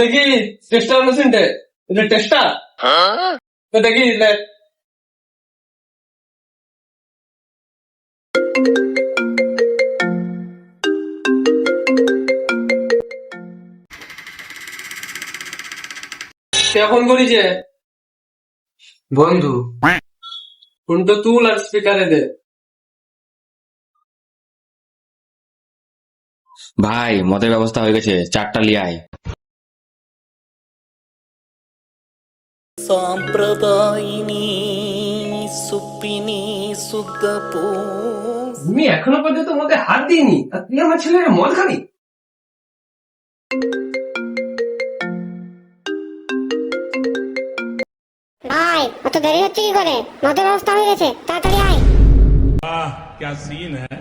দেখি টেস্টার মেশিনটা, এটা টেস্টার দেখি লে। এখন করিছে বন্ধু, ফোনটা তুল আর স্পিকারে দে। ভাই মদের ব্যবস্থা হয়ে গেছে, 4টা লিয়ে আয়। సాంప్రదాయిని సుప్పిని సుద్దపూ তুমি এখনো পর্যন্ত মধ্যে হাত দিইনি আর তুই আমার ছেলের মদ খাবি? ভাই অত দেরি হচ্ছে কি করে? মদের ব্যবস্থা হয়ে গেছে, তাড়াতাড়ি আয়। क्या सीन है।